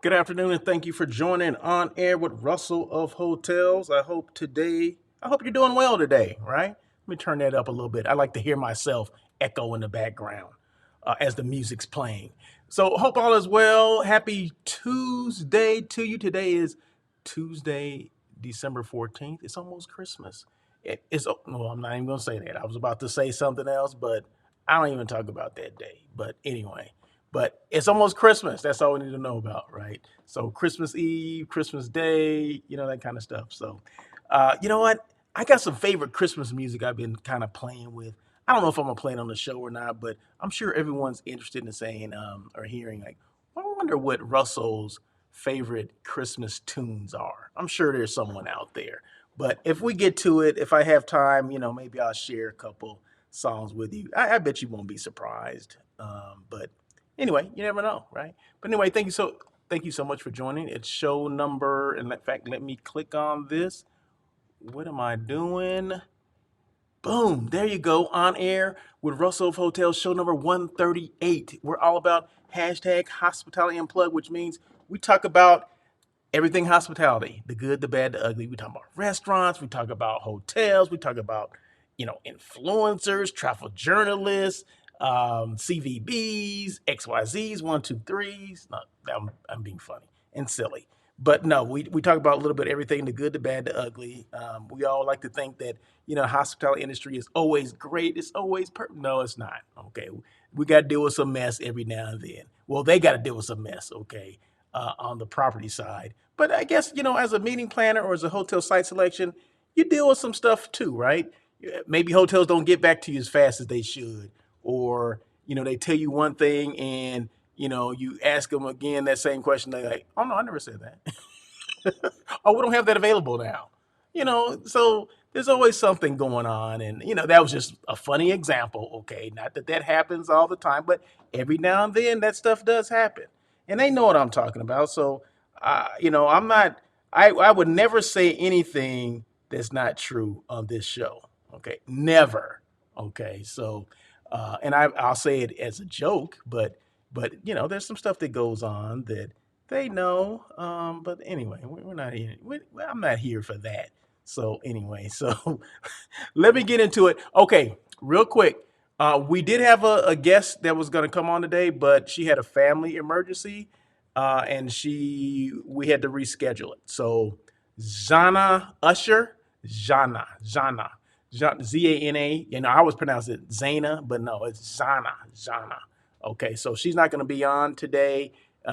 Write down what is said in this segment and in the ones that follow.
Good afternoon, and thank you for joining On Air with Russell of Hotels. I hope you're doing well today, right? Let me turn that up a little bit. I like to hear myself echo in the background as the music's playing. So, hope all is well. Happy Tuesday to you. Today is Tuesday, December 14th. It's almost Christmas. Well, I'm not even going to say that. I was about to say something else, but I don't even talk about that day. But anyway, but it's almost Christmas. That's all we need to know about, right? So Christmas Eve, Christmas Day, that kind of stuff. So, you know what? I got some favorite Christmas music I've been kind of playing with. I don't know if I'm gonna play it on the show or not, but I'm sure everyone's interested in saying or hearing like, I wonder what Russell's favorite Christmas tunes are. I'm sure there's someone out there. But if we get to it, if I have time, maybe I'll share a couple songs with you. I bet you won't be surprised. But anyway, you never know, right? But anyway, thank you so much for joining. It's show number, and in fact, let me click on this. What am I doing? Boom, there you go, on air with Russell of Hotels, show number 138. We're all about hashtag hospitality unplugged, which means we talk about everything hospitality, the good, the bad, the ugly. We talk about restaurants, we talk about hotels, we talk about, influencers, travel journalists, CVBs, XYZs, one, two, threes. No, I'm being funny and silly. But no, we talk about a little bit everything, the good, the bad, the ugly. We all like to think that, hospitality industry is always great. It's always perfect. No, it's not. Okay. We got to deal with some mess every now and then. Well, they got to deal with some mess. Okay. On the property side. But I guess, as a meeting planner or as a hotel site selection, you deal with some stuff too, right? Maybe hotels don't get back to you as fast as they should, or, they tell you one thing and, you ask them again that same question. They're like, oh, no, I never said that. Oh, we don't have that available now. So there's always something going on. And, that was just a funny example. Okay. Not that that happens all the time, but every now and then that stuff does happen. And they know what I'm talking about. So, I'm not, I would never say anything that's not true on this show. Okay. Never. Okay. So, and I'll say it as a joke, but there's some stuff that goes on that they know. But anyway, we're not here. I'm not here for that. So anyway, so let me get into it. Okay, real quick. We did have a guest that was going to come on today, but she had a family emergency, and we had to reschedule it. So Zana Usher, Zana, Zana. I always pronounce it Zana, but no, it's Zana. Okay, so she's not going to be on today.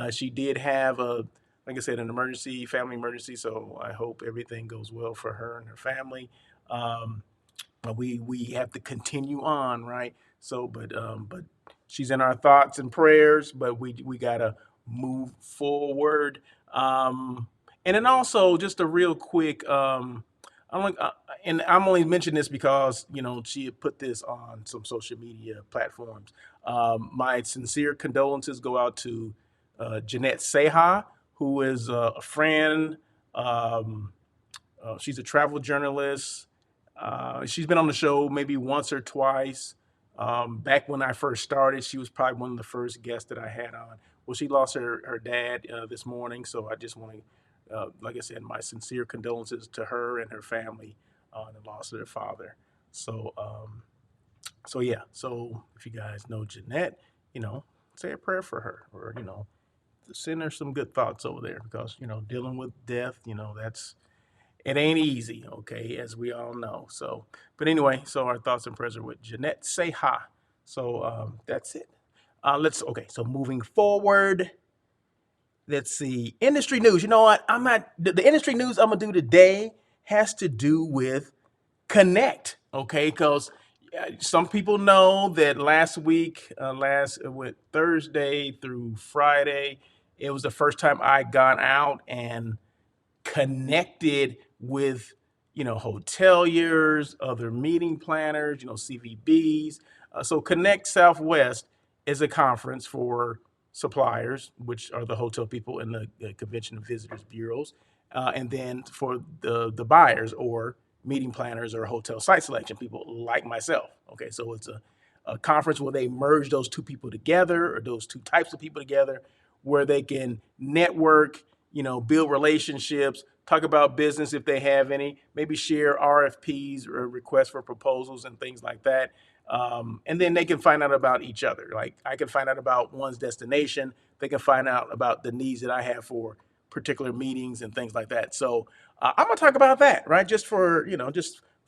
She did have like I said, an emergency, family emergency. So I hope everything goes well for her and her family. Um, but we have to continue on, right? So, but she's in our thoughts and prayers. But we gotta move forward. And then also just a real quick. I'm like, and I'm only mentioning this because she had put this on some social media platforms. My sincere condolences go out to Jeanette Seha, who is a friend. Um, she's a travel journalist. She's been on the show maybe once or twice. Back when I first started, she was probably one of the first guests that I had on. Well, she lost her dad this morning, so I just want to, like I said, my sincere condolences to her and her family on the loss of their father. So, so yeah. So if you guys know Jeanette, say a prayer for her, or send her some good thoughts over there because dealing with death, that's it ain't easy, okay, as we all know. So, but anyway, so our thoughts and prayers are with Jeanette Seha. So that's it. Let's okay. So moving forward, let's see industry news. You know what? I'm not the industry news I'm gonna do today has to do with Connect. Okay, because some people know that last week, with Thursday through Friday, it was the first time I gone out and connected with hoteliers, other meeting planners, CVBs. So Connect Southwest is a conference for suppliers, which are the hotel people in the convention and visitors bureaus, and then for the buyers or meeting planners or hotel site selection people like myself. Okay, so it's a conference where they merge those two people together or those two types of people together, where they can network, build relationships, talk about business if they have any, maybe share RFPs or requests for proposals and things like that. And then they can find out about each other. Like I can find out about one's destination. They can find out about the needs that I have for particular meetings and things like that. So I'm gonna talk about that, right? Just for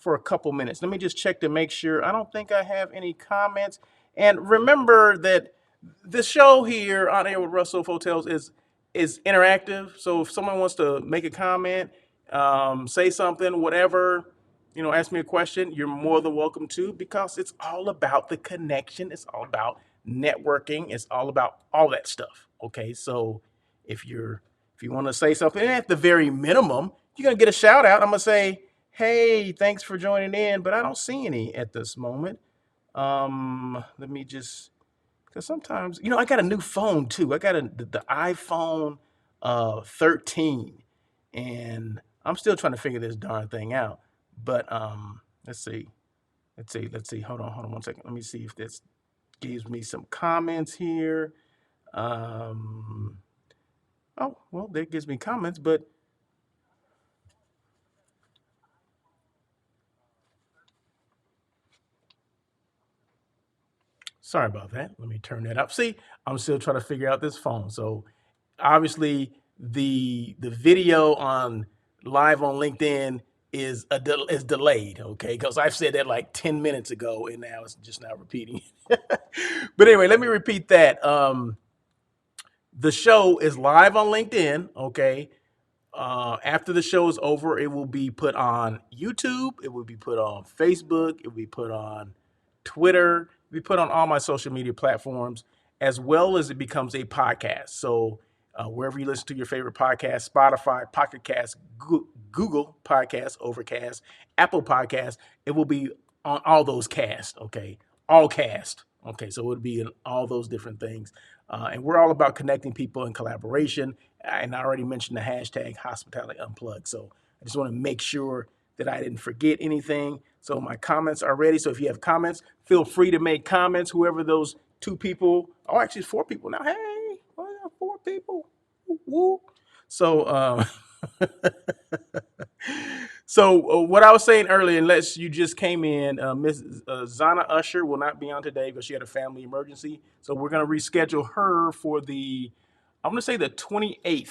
a couple minutes. Let me just check to make sure. I don't think I have any comments. And remember that this show here on Air with Russell Hotels is interactive. So if someone wants to make a comment, say something, whatever, ask me a question, you're more than welcome to, because it's all about the connection. It's all about networking. It's all about all that stuff. Okay. So if you want to say something, and at the very minimum, you're gonna get a shout out. I'm gonna say, hey, thanks for joining in, but I don't see any at this moment. Let me just, because sometimes, I got a new phone too. I got the iPhone 13, and I'm still trying to figure this darn thing out. But let's see, let's see. Hold on 1 second. Let me see if this gives me some comments here. Um, oh, well, that gives me comments, but sorry about that. Let me turn that up. See, I'm still trying to figure out this phone. So obviously the video on live on LinkedIn is delayed, okay? Because I've said that like 10 minutes ago and now it's just now repeating. But anyway, let me repeat that. The show is live on LinkedIn, okay? After the show is over, it will be put on YouTube. It will be put on Facebook. It will be put on Twitter. It will be put on all my social media platforms, as well as it becomes a podcast. So wherever you listen to your favorite podcast, Spotify, Pocket Cast, Google Podcast, Overcast, Apple Podcast, it will be on all those cast. Okay, all cast. Okay, so it would be in all those different things. And we're all about connecting people and collaboration. And I already mentioned the hashtag Hospitality Unplugged. So I just want to make sure that I didn't forget anything. So my comments are ready. So if you have comments, feel free to make comments. Whoever those two people, oh, actually, it's four people now. Hey, well, yeah, four people. Woo, woo. So, so what I was saying earlier, unless you just came in, Miss Zana Usher will not be on today because she had a family emergency. So we're going to reschedule her for I'm going to say the 28th.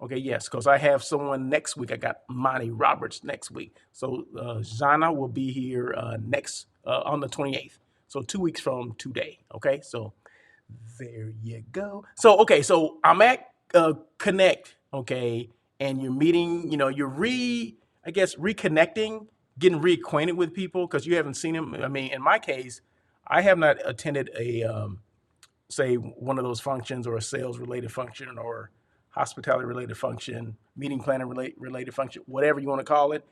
Okay, yes, because I have someone next week. I got Monty Roberts next week. So Zana will be here next on the 28th. So 2 weeks from today. Okay, so there you go. So okay, so I'm at Connect. Okay, and you're meeting. You're I guess reconnecting, getting reacquainted with people because you haven't seen them. I mean, in my case, I have not attended a say one of those functions or a sales related function or hospitality related function, meeting planning related function, whatever you want to call it,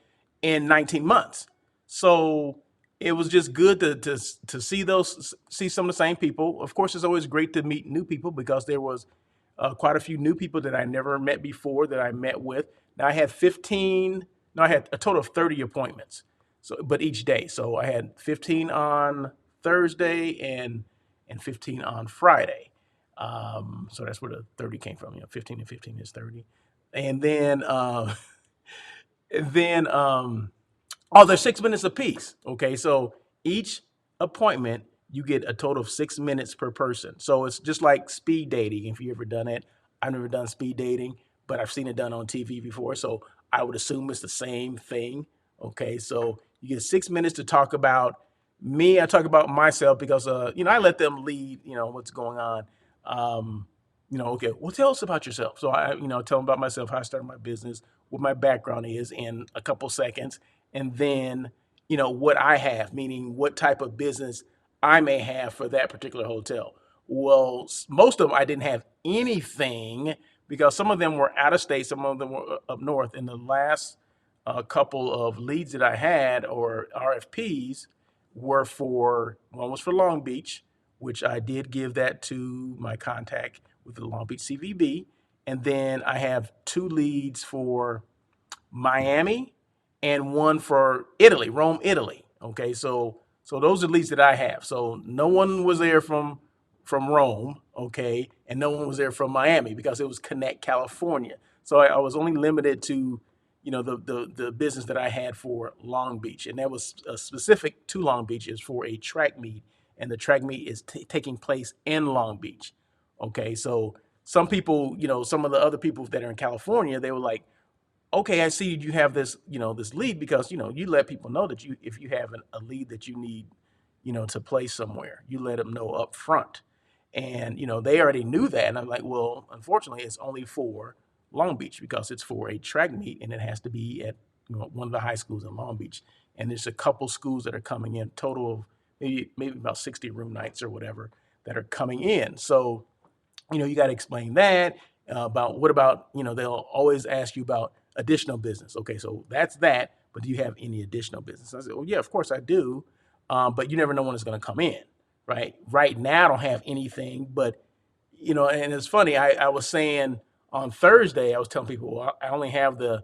in 19 months. So it was just good to see some of the same people. Of course, it's always great to meet new people because there was quite a few new people that I never met before that I met with. Now I had 15. No, I had a total of 30 appointments. So, but each day. So I had 15 on Thursday and 15 on Friday. So that's where the 30 came from. 15 and 15 is 30. And then and then oh, they're 6 minutes apiece. Okay, so each appointment you get a total of 6 minutes per person. So it's just like speed dating. If you ever done it, I've never done speed dating, but I've seen it done on TV before. So I would assume it's the same thing. Okay, so you get 6 minutes to talk about me. I talk about myself because I let them lead. What's going on. Okay, well, tell us about yourself. So I tell them about myself, how I started my business, what my background is in a couple seconds, and then what I have, meaning what type of business I may have for that particular hotel. Well, most of them I didn't have anything because some of them were out of state, some of them were up north. And the last couple of leads that I had or RFPs one was for Long Beach, which I did give that to my contact with the Long Beach CVB. And then I have two leads for Miami and one for Italy, Rome, Italy. Okay, so those are leads that I have. So no one was there from from Rome, okay, and no one was there from Miami because it was Connect, California. So I was only limited to, the business that I had for Long Beach, and that was specific to Long Beach is for a track meet, and the track meet is taking place in Long Beach. Okay, so some people, some of the other people that are in California, they were like, okay, I see you have this, this lead because, you let people know that if you have a lead that you need, to place somewhere, you let them know up front. And, they already knew that. And I'm like, well, unfortunately, it's only for Long Beach because it's for a track meet and it has to be at, one of the high schools in Long Beach. And there's a couple schools that are coming in, total of maybe about 60 room nights or whatever that are coming in. So, you got to explain that about what about, they'll always ask you about additional business. Okay, so that's that. But do you have any additional business? I said, well, yeah, of course I do. But you never know when it's going to come in, right? Right now, I don't have anything, but, and it's funny. I was saying on Thursday, I was telling people, well, I only have the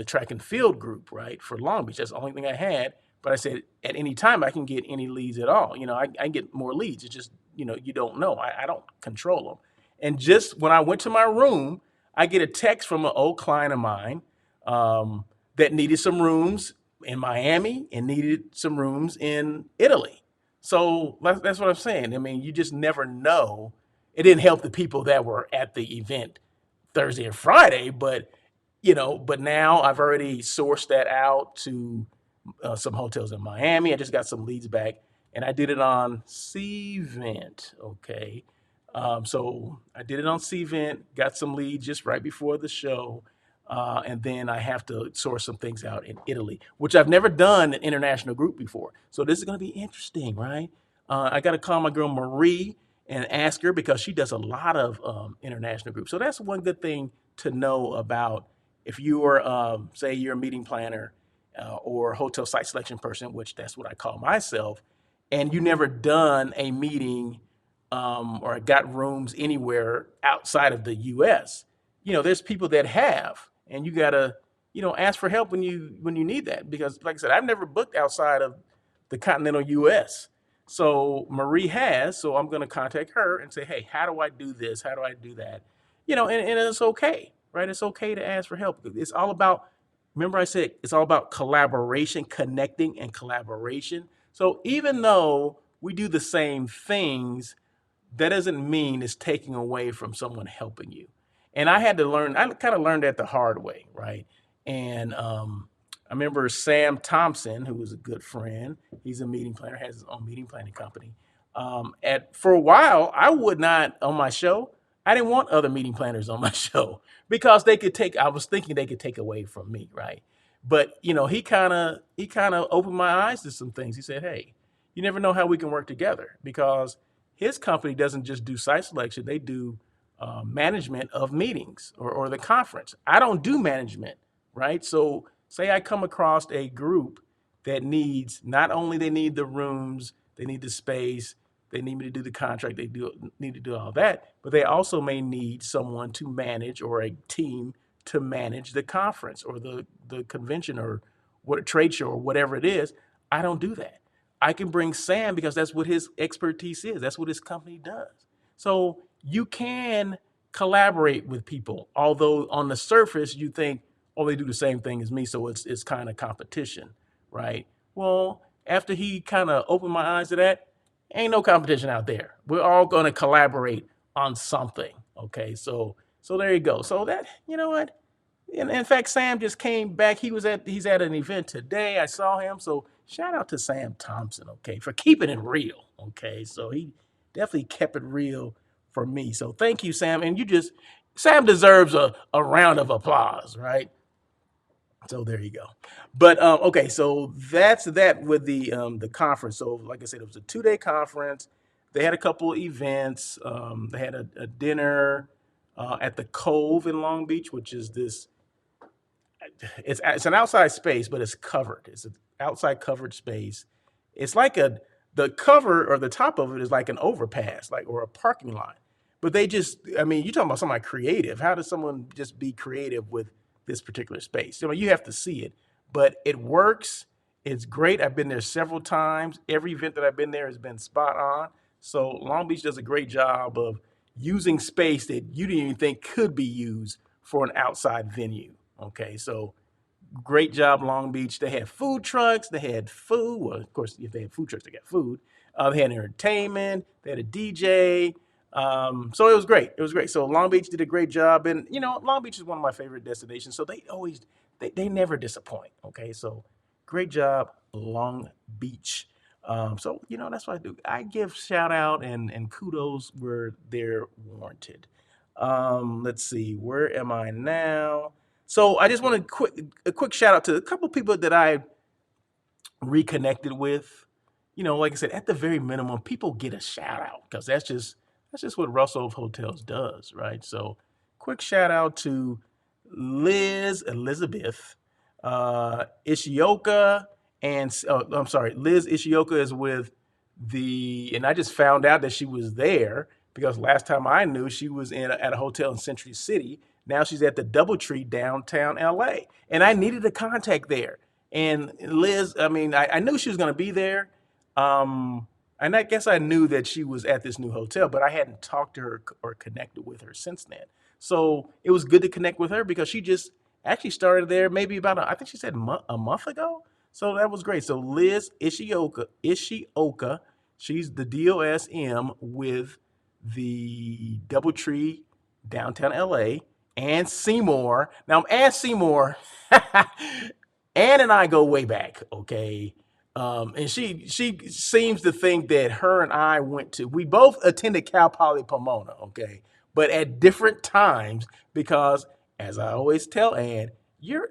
track and field group, right, for Long Beach. That's the only thing I had. But I said, at any time, I can get any leads at all. I get more leads. It's just, you don't know. I don't control them. And just when I went to my room, I get a text from an old client of mine that needed some rooms in Miami and needed some rooms in Italy. So that's what I'm saying. I mean, you just never know. It didn't help the people that were at the event Thursday and Friday, but now I've already sourced that out to some hotels in Miami. I just got some leads back, and I did it on Cvent. Okay, so I did it on Cvent. Got some leads just right before the show, and then I have to source some things out in Italy, which I've never done an international group before. So this is going to be interesting, right? I got to call my girl Marie and ask her because she does a lot of international groups. So that's one good thing to know about if you are, say, you're a meeting planner or hotel site selection person, which that's what I call myself, and you never done a meeting or got rooms anywhere outside of the U.S. There's people that have, and you gotta, ask for help when you need that because, like I said, I've never booked outside of the continental U.S. So Marie has, so I'm going to contact her and say, hey, how do I do this? How do I do that? And it's okay, right? It's okay to ask for help. It's all about, remember I said, it's all about collaboration, connecting and collaboration. So even though we do the same things, that doesn't mean it's taking away from someone helping you. And I had to learn, I kind of learned that the hard way, right? And I remember Sam Thompson, who was a good friend. He's a meeting planner, has his own meeting planning company. For a while, I would not on my show. I didn't want other meeting planners on my show because they could take. I was thinking they could take away from me, right? But he kind of opened my eyes to some things. He said, "Hey, you never know how we can work together because his company doesn't just do site selection; they do management of meetings or the conference. I don't do management, right? So say I come across a group that needs not only they need the rooms, they need the space, they need me to do the contract, they need to do all that, but they also may need someone to manage or a team to manage the conference or the convention or what trade show or whatever it is. I don't do that. I can bring Sam because that's what his expertise is. That's what his company does. So you can collaborate with people, although on the surface you think, oh, they do the same thing as me, so it's kind of competition, right? Well, after he kind of opened my eyes to that, ain't no competition out there. We're all going to collaborate on something. Okay, so there you go. So that what. In fact, Sam just came back. He's at an event today. I saw him. So shout out to Sam Thompson, okay, for keeping it real. Okay. So he definitely kept it real for me. So thank you, Sam. And Sam deserves a round of applause, right? So there you go. But okay, so that's that with the conference. So like I said, it was a 2-day conference. They had a couple of events. They had a dinner at the Cove in Long Beach, which is this it's an outside space, but it's covered. It's an outside covered space. It's like the cover or the top of it is like an overpass, like or a parking lot. But I mean, you're talking about somebody creative. How does someone just be creative with this particular space? You have to see it, but it works. It's great. I've been there several times. Every event that I've been there has been spot on. So Long Beach does a great job of using space that you didn't even think could be used for an outside venue. Okay, so great job, Long Beach. They had food trucks. They had food. Well, of course, if they had food trucks, they got food. They had entertainment. They had a DJ. So it was great. It was great. So Long Beach did a great job, and Long Beach is one of my favorite destinations. So they never disappoint. Okay, so great job, Long Beach. So that's what I do. I give shout out and kudos where they're warranted. Let's see, where am I now? So I just want a quick shout out to a couple people that I reconnected with. Like I said, at the very minimum, people get a shout out because that's just what Russell of Hotels does, right? So quick shout out to Liz Elizabeth Ishioka, and I'm sorry, Liz Ishioka is with and I just found out that she was there because last time I knew she was at a hotel in Century City. Now she's at the DoubleTree downtown LA, and I needed a contact there. And Liz, I mean, I knew she was going to be there, and I guess I knew that she was at this new hotel, but I hadn't talked to her or connected with her since then. So it was good to connect with her because she just actually started there maybe about I think she said a month ago. So that was great. So Liz Ishioka, she's the DOSM with the DoubleTree downtown LA. Ann Seymour. Now, Ann Seymour, Ann and I go way back, okay? And she seems to think that her and I we both attended Cal Poly Pomona, okay? But at different times because, as I always tell Ann, you're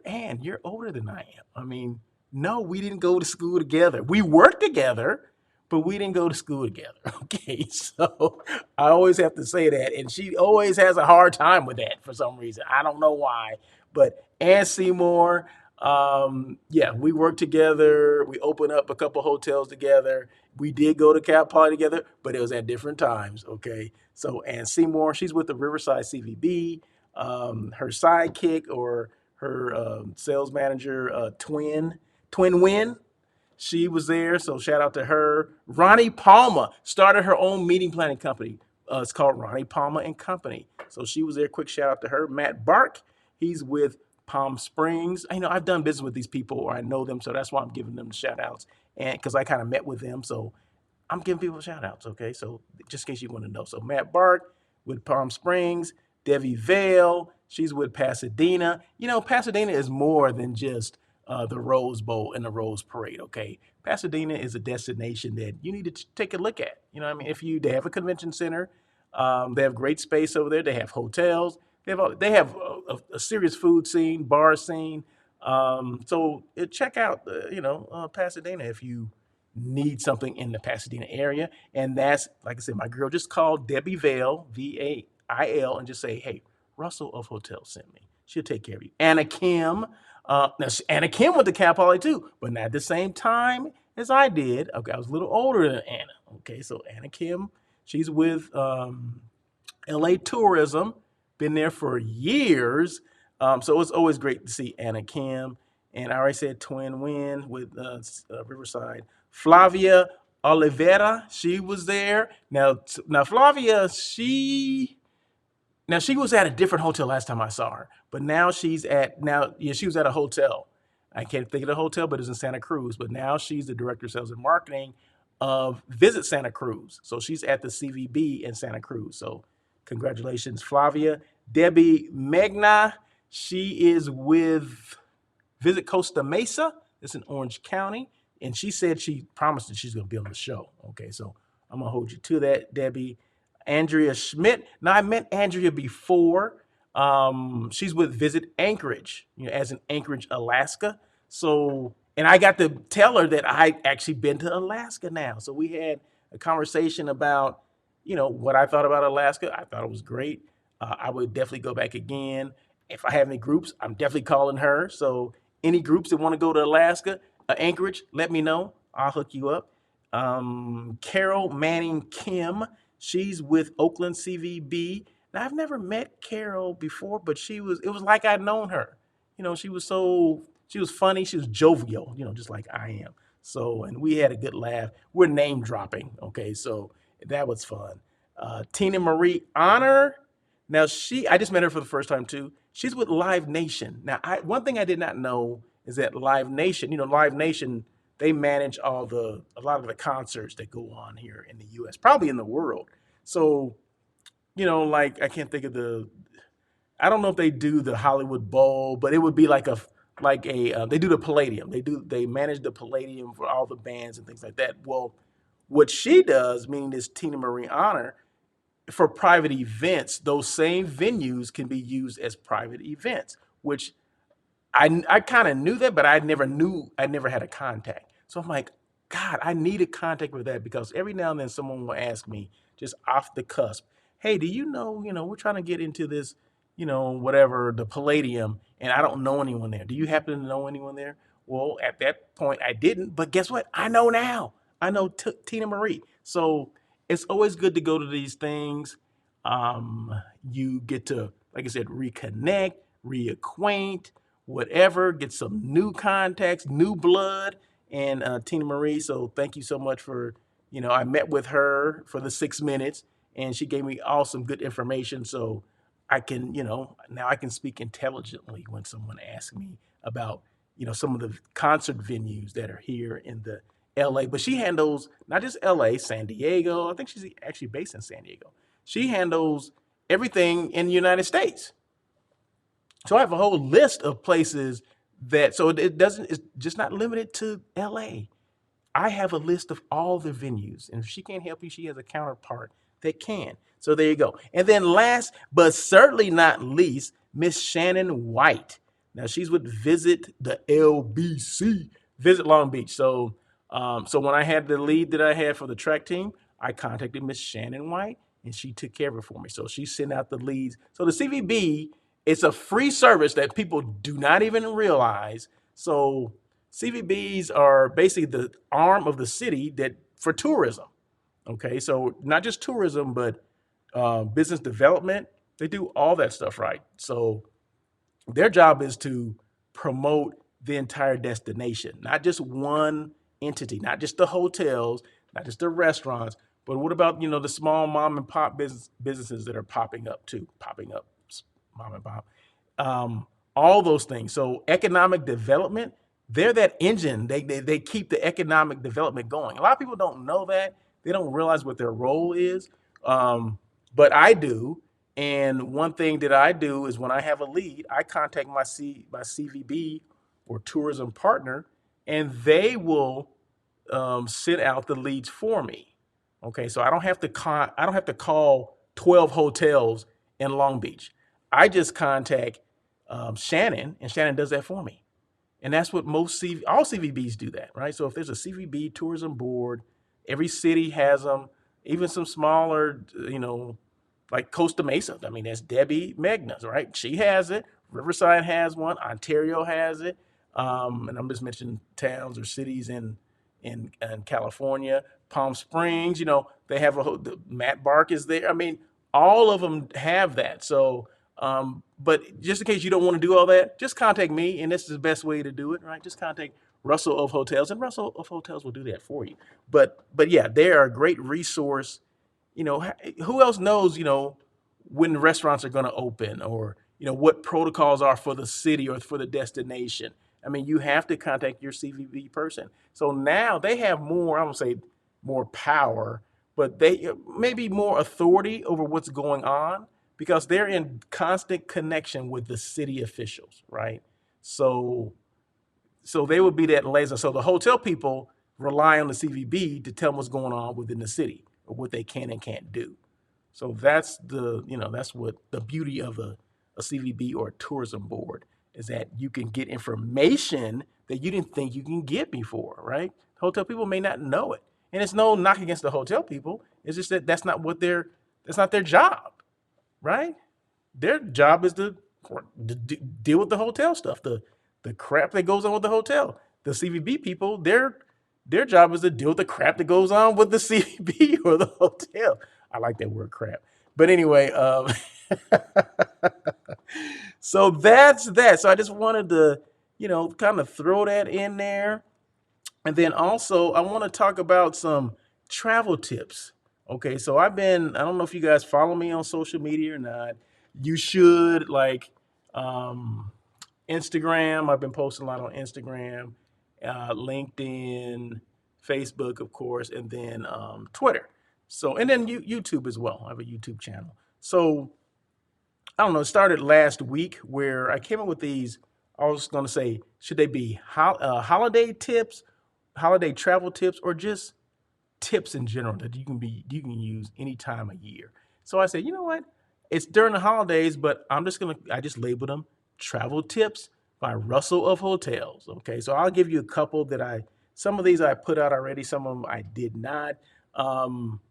older than I am. I mean, no, we didn't go to school together. We worked together, but we didn't go to school together. Okay, so I always have to say that, and she always has a hard time with that for some reason. I don't know why, but Ann Seymour, yeah, we worked together. We opened up a couple hotels together. We did go to Cal Poly together, but it was at different times. Okay, so Ann Seymour, she's with the Riverside CVB. Her sidekick or her sales manager, Twin Win. She was there, so shout out to her. Ronnie Palmer started her own meeting planning company. It's called Ronnie Palmer and Company. So she was there. Quick shout out to her. Matt Bark, he's with Palm Springs. I've done business with these people, or I know them, so that's why I'm giving them the shout outs. And because I kind of met with them, so I'm giving people shout outs, okay? So just in case you want to know. So Matt Bark with Palm Springs, Debbie Vale, she's with Pasadena. Pasadena is more than just the Rose Bowl and the Rose Parade, okay? Pasadena is a destination that you need to take a look at. I mean, they have a convention center, they have great space over there. They have hotels. They have a serious food scene, bar scene. So check out, Pasadena if you need something in the Pasadena area. And that's, like I said, my girl just called Debbie Vale, Vail, and just say, hey, Russell of Hotel sent me. She'll take care of you. Anna Kim. Anna Kim went to Cal Poly too, but not at the same time as I did. Okay, I was a little older than Anna. Okay, so Anna Kim, she's with LA Tourism, been there for years. So it's always great to see Anna Kim. And I already said Twin Win with Riverside. Flavia Oliveira, she was there. Now Flavia, she was at a different hotel last time I saw her, but now she was at a hotel. I can't think of the hotel, but it's in Santa Cruz. But now she's the director of sales and marketing of Visit Santa Cruz. So she's at the CVB in Santa Cruz. So congratulations, Flavia. Debbie Megna, she is with Visit Costa Mesa. It's in Orange County. And she said she promised that she's going to be on the show. Okay, so I'm going to hold you to that, Debbie. Andrea Schmidt. Now, I met Andrea before. She's with Visit Anchorage, as in Anchorage, Alaska. So, and I got to tell her that I actually been to Alaska now. So we had a conversation about, what I thought about Alaska. I thought it was great. I would definitely go back again. If I have any groups, I'm definitely calling her. So any groups that want to go to Alaska, Anchorage, let me know. I'll hook you up. Carol Manning Kim, she's with Oakland CVB. Now, I've never met Carol before, but it was like I'd known her. She was funny. She was jovial, just like I am. So, and we had a good laugh. We're name dropping. Okay. So, That was fun. Tina Marie Honor. Now I just met her for the first time too. She's with Live Nation. Now, one thing I did not know is that Live Nation, Live Nation, they manage a lot of the concerts that go on here in the U.S., probably in the world. So, like I can't think of I don't know if they do the Hollywood Bowl, but it would be they do the Palladium. They manage the Palladium for all the bands and things like that. Well, what she does, meaning this Tina Marie Honor, for private events, those same venues can be used as private events, which I kind of knew that, but I never had a contact. So I'm like, God, I need a contact with that because every now and then someone will ask me just off the cusp, hey, do we're trying to get into this, whatever, the Palladium, and I don't know anyone there. Do you happen to know anyone there? Well, at that point, I didn't, but guess what? I know now. I know Tina Marie. So it's always good to go to these things. You get to, like I said, reconnect, reacquaint, whatever, get some new contacts, new blood, and Tina Marie. So thank you so much for, I met with her for the 6 minutes, and she gave me all some good information. So I can, now I can speak intelligently when someone asks me about, some of the concert venues that are here in the LA. But she handles not just LA, San Diego. I think she's actually based in San Diego. She handles everything in the United States. So I have a whole list of places so it's just not limited to LA. I have a list of all the venues, and if she can't help you, she has a counterpart that can. So there you go. And then last but certainly not least, Miss Shannon White. Now she's with Visit the LBC, Visit Long Beach. So when I had the lead that I had for the track team, I contacted Miss Shannon White, and she took care of it for me. So she sent out the leads. So the CVB, it's a free service that people do not even realize. So CVBs are basically the arm of the city that for tourism. Okay, so not just tourism, but business development. They do all that stuff, right? So their job is to promote the entire destination, not just one entity, not just the hotels, not just the restaurants, but what about the small mom and pop businesses that are popping up, mom and pop, all those things. So economic development, they're that engine. They keep the economic development going. A lot of people don't know that. They don't realize what their role is, but I do. And one thing that I do is when I have a lead, I contact my CVB or tourism partner, and they will send out the leads for me. Okay, so I don't have to call 12 hotels in Long Beach. I just contact Shannon, and Shannon does that for me. And that's what all CVBs do that, right? So if there's a CVB tourism board, every city has them, even some smaller, like Costa Mesa. I mean, that's Debbie Megna's, right? She has it. Riverside has one. Ontario has it. And I'm just mentioning towns or cities in California. Palm Springs, they have Matt Bark is there. I mean, all of them have that. So, but just in case you don't want to do all that, just contact me, and this is the best way to do it, right? Just contact Russell of Hotels, and Russell of Hotels will do that for you. But yeah, they are a great resource. Who else knows, when restaurants are going to open, or, what protocols are for the city or for the destination. I mean, you have to contact your CVB person. So now they have more, I won't say more power, but they maybe more authority over what's going on because they're in constant connection with the city officials, right? So they would be that liaison. So the hotel people rely on the CVB to tell them what's going on within the city or what they can and can't do. So that's that's what the beauty of a CVB or a tourism board is, that you can get information that you didn't think you can get before, right? Hotel people may not know it. And it's no knock against the hotel people. It's just that that's not their job, right? Their job is to deal with the hotel stuff, the crap that goes on with the hotel. The CVB people, their job is to deal with the crap that goes on with the CVB or the hotel. I like that word, crap. But anyway, so that's that. So I just wanted to, kind of throw that in there. And then also, I want to talk about some travel tips. Okay, so I don't know if you guys follow me on social media or not. You should, like, um, Instagram. I've been posting a lot on Instagram, LinkedIn, Facebook, of course, and then Twitter. So, and then YouTube as well. I have a YouTube channel. So, I don't know, it started last week where I came up with these. I was going to say, should they be holiday tips, holiday travel tips, or just tips in general that you can use any time of year. So I said, you know what? It's during the holidays, but I just labeled them travel tips by Russell of Hotels. Okay, so I'll give you a couple that some of these I put out already, some of them I did not. Um,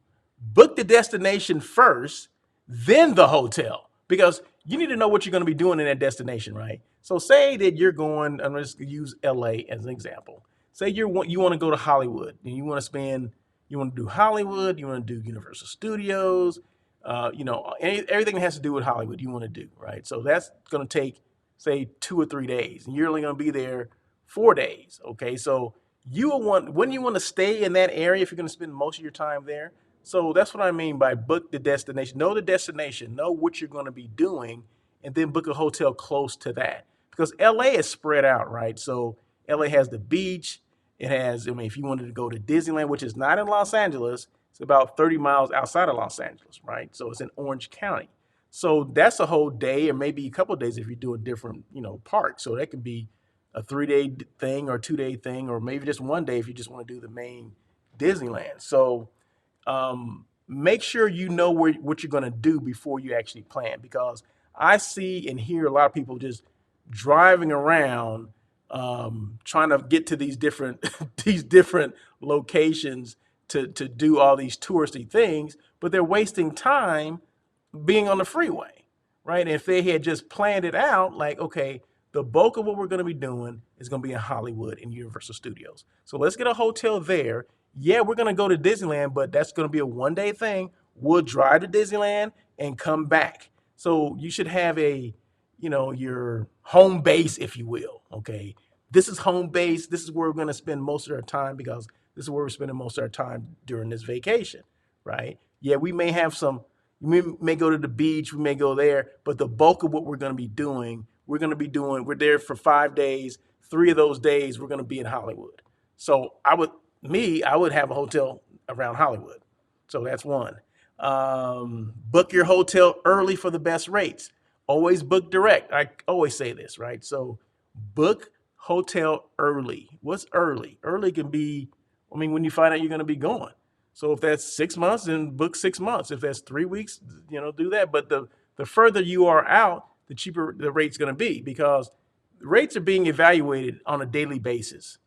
Book the destination first, then the hotel, because you need to know what you're going to be doing in that destination, right? So say that you're going, I'm just going to use LA as an example. Say you want to go to Hollywood and you want to do Hollywood, you want to do Universal Studios, everything that has to do with Hollywood you want to do, right? So that's going to take, say, 2 or 3 days, and you're only going to be there 4 days. Okay, so when you want to stay in that area if you're going to spend most of your time there. So that's what I mean by book the destination. Know the destination, know what you're going to be doing, and then book a hotel close to that. Because LA is spread out, right? So LA has the beach. It has, I mean, if you wanted to go to Disneyland, which is not in Los Angeles, it's about 30 miles outside of Los Angeles, right? So it's in Orange County. So that's a whole day or maybe a couple of days if you're doing different, parks. So that could be a 3 day thing or 2 day thing, or maybe just one day if you just want to do the main Disneyland. So make sure you know what you're going to do before you actually plan, because I see and hear a lot of people just driving around trying to get to these different these different locations to do all these touristy things, but they're wasting time being on the freeway, right? And if they had just planned it out, like, okay, the bulk of what we're going to be doing is going to be in Hollywood and Universal Studios. So let's get a hotel there. Yeah, we're going to go to Disneyland, but that's going to be a 1 day thing. We'll drive to Disneyland and come back. So you should have your home base, if you will. Okay, this is home base. This is where we're going to spend most of our time, because this is where we're spending most of our time during this vacation, right? Yeah, we may go to the beach, we may go there, but the bulk of what we're there for 5 days. 3 of those days, we're going to be in Hollywood. So I would have a hotel around Hollywood. So that's one. Book your hotel early for the best rates. Always book direct. I always say this, right? So book hotel early. What's early? Early can be, I mean, when you find out you're going to be going. So if that's 6 months, then book 6 months. If that's 3 weeks, do that. But the further you are out, the cheaper the rate's going to be, because rates are being evaluated on a daily basis.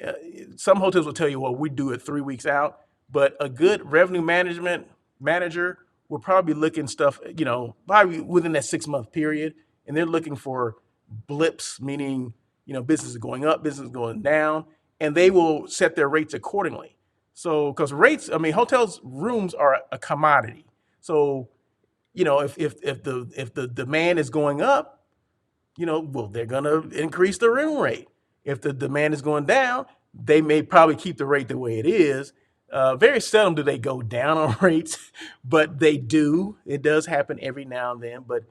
Uh, some hotels will tell you, well, we do it 3 weeks out, but a good revenue management manager will probably be looking stuff, probably within that 6 month period, and they're looking for blips, meaning, business is going up, business is going down, and they will set their rates accordingly. So, because rates, I mean, hotels rooms are a commodity. So, if the demand is going up, well, they're going to increase the room rate. If the demand is going down, they may probably keep the rate the way it is. Very seldom do they go down on rates, but they do. It does happen every now and then. But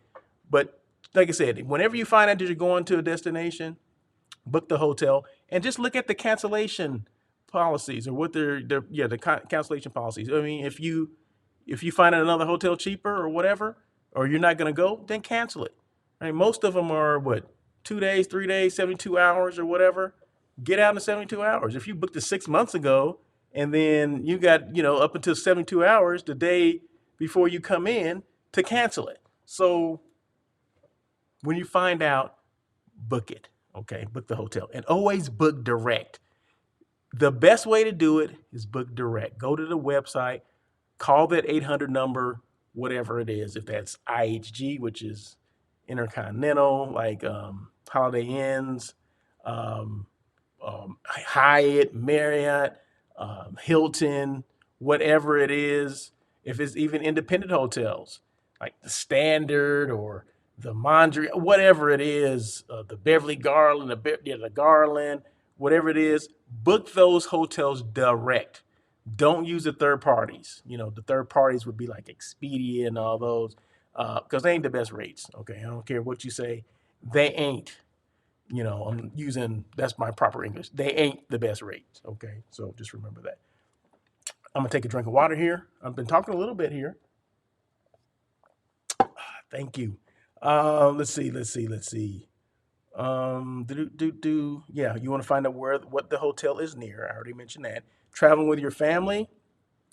like I said, whenever you find out that you're going to a destination, book the hotel and just look at the cancellation policies, or what cancellation policies. I mean, if you find another hotel cheaper or whatever, or you're not going to go, then cancel it. Right? Most of them are what, 2 days, 3 days, 72 hours or whatever. Get out in 72 hours. If you booked it 6 months ago and then you got, up until 72 hours the day before you come in to cancel it. So when you find out, book it. Okay, book the hotel, and always book direct. The best way to do it is book direct. Go to the website, call that 800 number, whatever it is. If that's IHG, which is Intercontinental, like Holiday Inns, um, Hyatt, Marriott, Hilton, whatever it is. If it's even independent hotels, like the Standard or the Mondrian, whatever it is, the Beverly Garland, the Garland, whatever it is, book those hotels direct. Don't use the third parties. The third parties would be like Expedia and all those, because they ain't the best rates. Okay, I don't care what you say, they ain't. I'm using that's my proper English. They ain't the best rates. Okay, so just remember that. I'm gonna take a drink of water here. I've been talking a little bit here. Thank you. Let's see. Yeah, you want to find out what the hotel is near. I already mentioned that. Traveling with your family,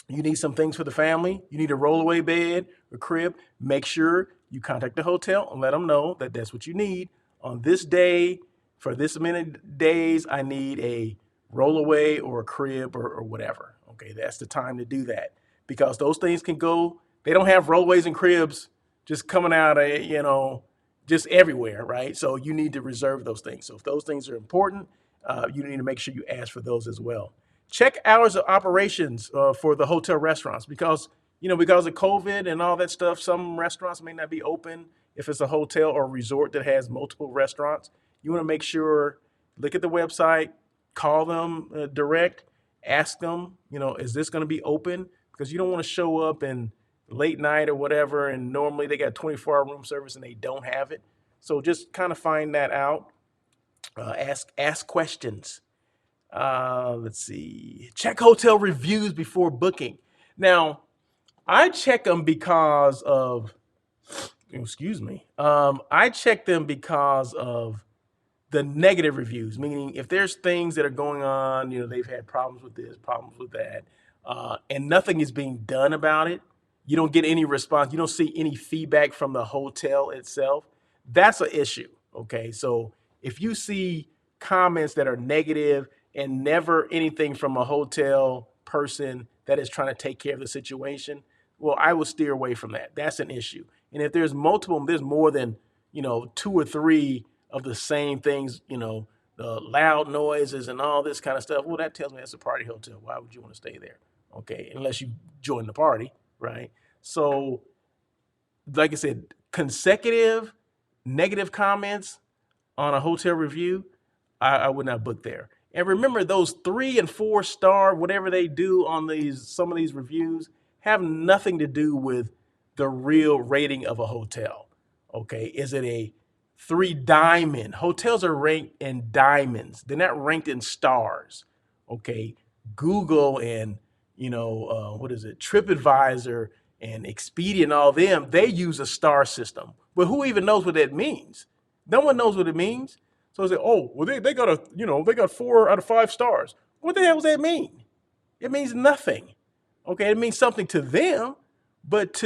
you need some things for the family. You need a rollaway bed, a crib. Make sure you contact the hotel and let them know that that's what you need. On this day, for this many days, I need a rollaway or a crib or whatever. Okay, that's the time to do that because those things can go. They don't have rollaways and cribs just coming out of, just everywhere, right? So you need to reserve those things. So if those things are important, you need to make sure you ask for those as well. Check hours of operations for the hotel restaurants because of COVID and all that stuff. Some restaurants may not be open if it's a hotel or resort that has multiple restaurants. You want to make sure, look at the website, call them direct, ask them, is this going to be open? Because you don't want to show up and late night or whatever, and normally they got 24-hour room service and they don't have it. So just kind of find that out. Ask questions. Let's see. Check hotel reviews before booking. Now, I check them because of, excuse me. I check them because of the negative reviews, meaning if there's things that are going on, they've had problems with this, problems with that, and nothing is being done about it. You don't get any response. You don't see any feedback from the hotel itself. That's an issue. Okay. So if you see comments that are negative and never anything from a hotel person that is trying to take care of the situation, well, I will steer away from that. That's an issue. And if there's more than, two or three of the same things, the loud noises and all this kind of stuff, well, that tells me that's a party hotel. Why would you want to stay there? Okay. Unless you join the party, right? So, like I said, consecutive negative comments on a hotel review, I would not book there. And remember, those 3 and 4 star, whatever they do on some of these reviews, have nothing to do with the real rating of a hotel. Okay, is it a 3 diamond? Hotels are ranked in diamonds. They're not ranked in stars. Okay, Google and what is it, TripAdvisor and Expedia and all them, they use a star system. But who even knows what that means? No one knows what it means. So they say, oh, well, they got they got 4 out of 5 stars. What the hell does that mean? It means nothing. Okay, it means something to them, but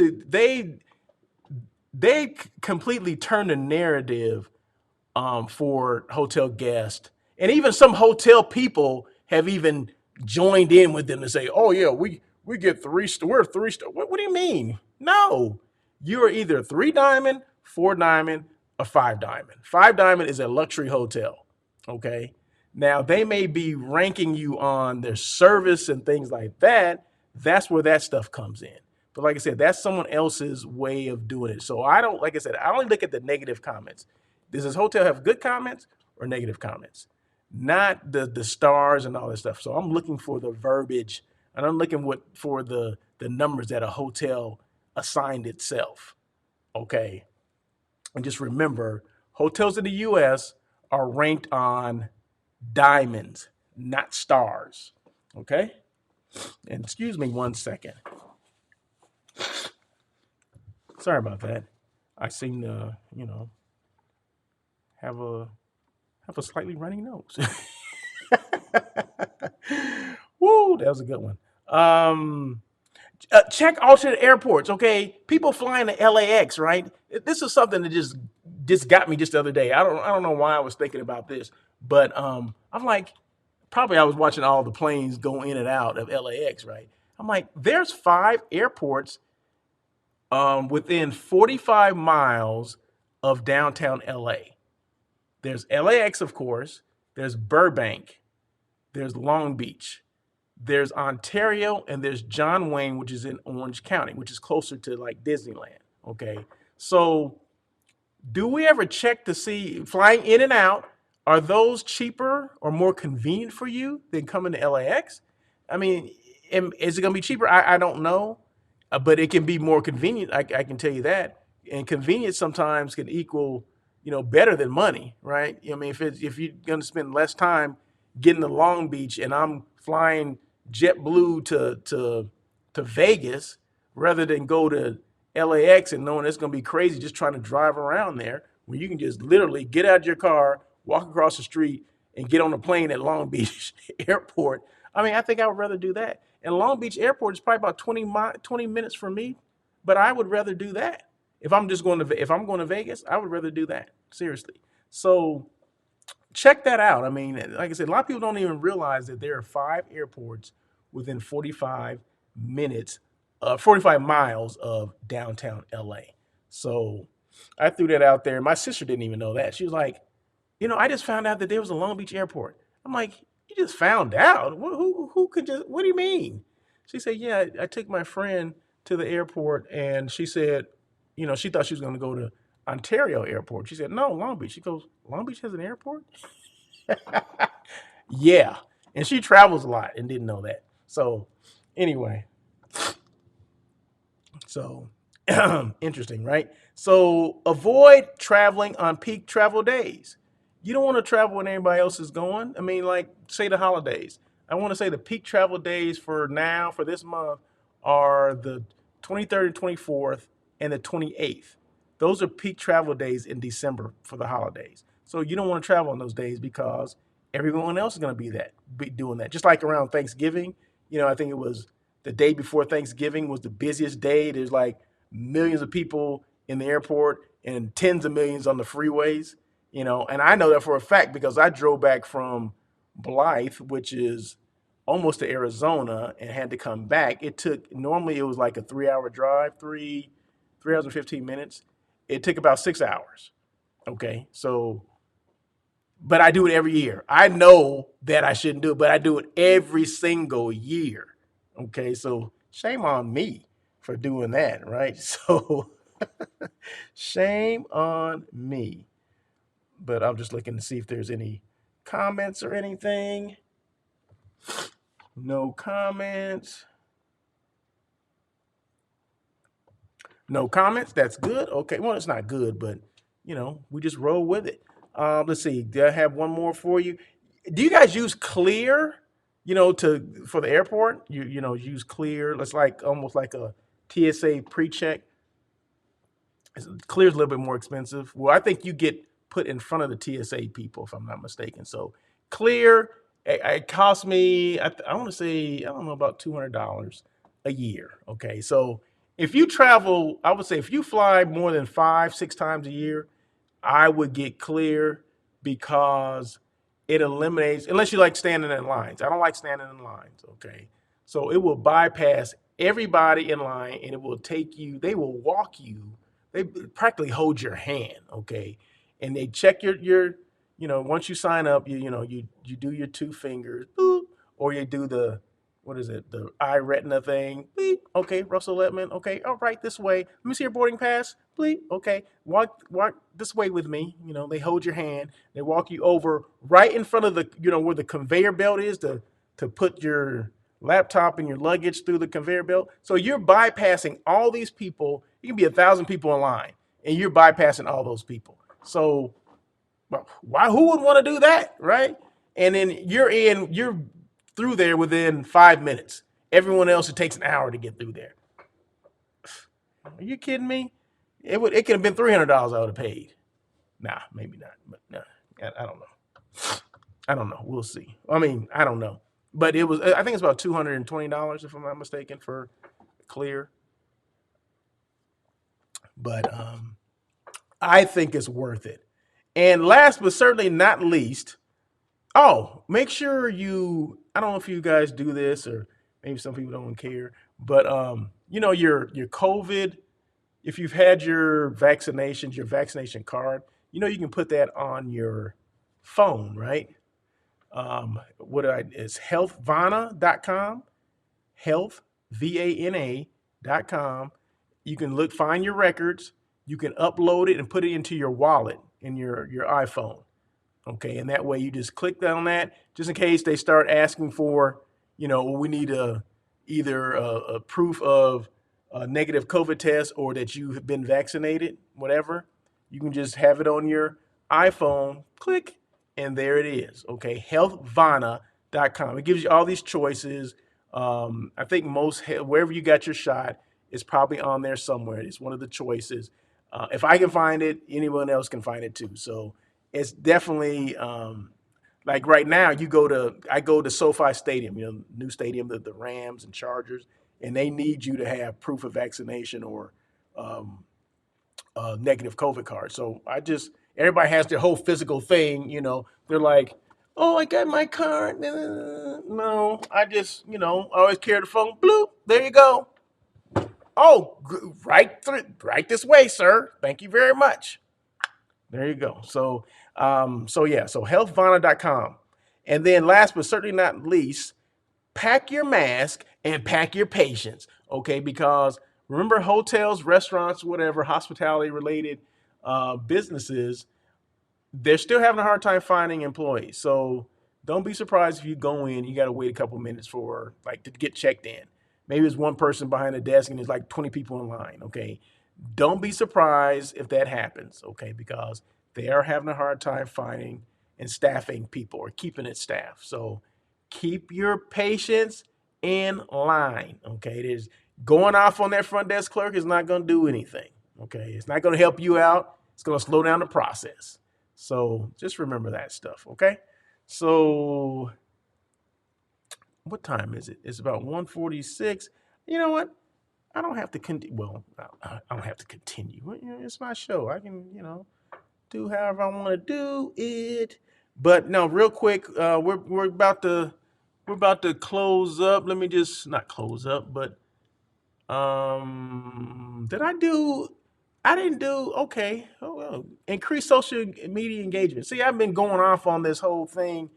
they completely turn the narrative for hotel guests, and even some hotel people have even joined in with them to say, "Oh yeah, we get 3 star. We're 3 star." What do you mean? No, you are either 3 diamond, 4 diamond, or 5 diamond. 5 diamond is a luxury hotel. Okay, now they may be ranking you on their service and things like that. That's where that stuff comes in. But like I said, that's someone else's way of doing it. So I don't, like I said, I only look at the negative comments. Does this hotel have good comments or negative comments? Not the stars and all that stuff. So I'm looking for the verbiage, and I'm looking for the numbers that a hotel assigned itself. Okay. And just remember, hotels in the US are ranked on diamonds, not stars. Okay? And excuse me 1 second. Sorry about that. I seem to, have a slightly runny nose. Woo, that was a good one. Check alternate airports. Okay, people flying to LAX, right? This is something that just got me just the other day. I don't know why I was thinking about this, but I'm like, probably I was watching all the planes go in and out of LAX, right? I'm like, there's 5 airports within 45 miles of downtown LA. There's LAX, of course. There's Burbank. There's Long Beach. There's Ontario, and there's John Wayne, which is in Orange County, which is closer to like Disneyland. Okay. So do we ever check to see, flying in and out, are those cheaper or more convenient for you than coming to LAX? I mean, Is it going to be cheaper? I don't know, but it can be more convenient. I can tell you that. And convenience sometimes can equal, better than money, right? I mean, if you're going to spend less time getting to Long Beach and I'm flying JetBlue to Vegas rather than go to LAX and knowing it's going to be crazy just trying to drive around there, when you can just literally get out of your car, walk across the street, and get on a plane at Long Beach Airport. I mean, I think I would rather do that. And Long Beach Airport is probably about 20 minutes from me, but I would rather do that. If I'm going to Vegas, I would rather do that. Seriously. So check that out. I mean, like I said, a lot of people don't even realize that there are 5 airports within 45 miles of downtown LA. So I threw that out there. My sister didn't even know that. She was like, I just found out that there was a Long Beach airport. I'm like, you just found out? Who could just, what do you mean? She said, yeah, I took my friend to the airport and she said, she thought she was going to go to Ontario airport. She said, no, Long Beach. She goes, Long Beach has an airport? Yeah. And she travels a lot and didn't know that. So anyway, so interesting, right? So avoid traveling on peak travel days. You don't want to travel when everybody else is going. I mean, like, say the holidays. I want to say the peak travel days for this month, are the 23rd and 24th and the 28th. Those are peak travel days in December for the holidays. So you don't want to travel on those days because everyone else is going to be doing that. Just like around Thanksgiving, I think it was the day before Thanksgiving was the busiest day. There's like millions of people in the airport and tens of millions on the freeways, and I know that for a fact because I drove back from Blythe, which is almost to Arizona, and had to come back. Normally it was like a 3 hour drive, 3 hours and 15 minutes. It took about 6 hours. Okay. So, but I do it every year. I know that I shouldn't do it, but I do it every single year. Okay. So shame on me for doing that. Right. So shame on me. But I'm just looking to see if there's any comments or anything. No comments. No comments. That's good. Okay. Well, it's not good, but we just roll with it. Let's see. Do I have one more for you? Do you guys use Clear? For the airport, use Clear. It's like almost like a TSA pre-check. Clear's a little bit more expensive. Well, I think you get put in front of the TSA people, if I'm not mistaken. So Clear, it cost me, I want to say, I don't know, about $200 a year. Okay, so if you travel, I would say if you fly more than 5, 6 times a year, I would get Clear because it eliminates, unless you like standing in lines. I don't like standing in lines. Okay, so it will bypass everybody in line and it will take you. They will walk you. They practically hold your hand. Okay, and they check your once you sign up, you do your 2 fingers, boop, or you do the, what is it, the eye retina thing. Bleep. Okay, Russell Letman. Okay, all right, this way. Let me see your boarding pass. Bleep. Okay, walk this way with me. They hold your hand. They walk you over right in front of the, where the conveyor belt is to put your laptop and your luggage through the conveyor belt. So you're bypassing all these people. You can be 1,000 people in line, and you're bypassing all those people. So why? Who would want to do that, right? And then you're through there within 5 minutes. Everyone else, it takes an hour to get through there. Are you kidding me? It could have been $300 I would have paid. Nah, maybe not. But nah, I don't know. I don't know. We'll see. I mean, I don't know. But it was. I think it's about $220 if I'm not mistaken for Clear. But I think it's worth it. And last but certainly not least, make sure I don't know if you guys do this or maybe some people don't care, but your COVID, if you've had your vaccinations, your vaccination card, you can put that on your phone, right? It's healthvana.com, health, VANA.com. You can find your records, you can upload it and put it into your wallet in your iPhone. Okay, and that way you just click on that just in case they start asking for, we need either a proof of a negative COVID test or that you have been vaccinated, whatever. You can just have it on your iPhone, click, and there it is. Okay, healthvana.com. It gives you all these choices. I think wherever you got your shot is probably on there somewhere. It's one of the choices. If I can find it, anyone else can find it too. So it's definitely like right now. I go to SoFi Stadium, new stadium, the Rams and Chargers, and they need you to have proof of vaccination or um, negative COVID card. So everybody has their whole physical thing. They're like, oh, I got my card. No, I just, always carry the phone. Bloop, there you go. Oh, right this way, sir. Thank you very much. There you go. So healthvana.com. And then last but certainly not least, pack your mask and pack your patience. Okay, because remember, hotels, restaurants, whatever, hospitality related businesses, they're still having a hard time finding employees. So don't be surprised if you go in, you got to wait a couple minutes for like to get checked in. Maybe there's one person behind the desk and there's like 20 people in line. Okay, don't be surprised if that happens. Okay, because they are having a hard time finding and staffing people or keeping it staffed. So keep your patience in line. Okay, there's going off on that front desk clerk is not going to do anything. Okay, it's not going to help you out. It's going to slow down the process. So just remember that stuff, okay? So what time is it? It's about 1:46. You know what? I don't have to continue. Well, I don't have to continue. It's my show. I can, do however I want to do it. But no, real quick, we're about to close up. Let me just not close up, but did I do? I didn't do okay. Oh well. Increase social media engagement. See, I've been going off on this whole thing,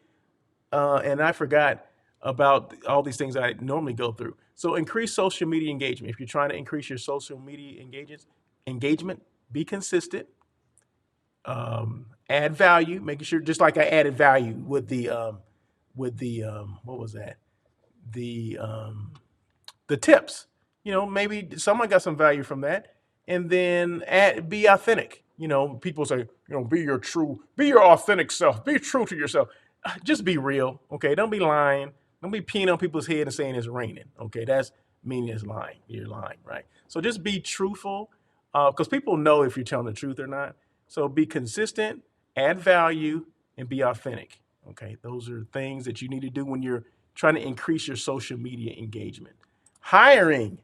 and I forgot about all these things I normally go through. So increase social media engagement. If you're trying to increase your social media engagement, be consistent. Add value. Making sure, just like I added value with the what was that? The tips. Maybe someone got some value from that, and then be authentic. People say, be your authentic self, be true to yourself. Just be real, okay? Don't be lying. Don't be peeing on people's head and saying it's raining, okay? That's meaning it's lying. You're lying, right? So just be truthful, because people know if you're telling the truth or not. So be consistent, add value, and be authentic. Okay, those are things that you need to do when you're trying to increase your social media engagement. Hiring.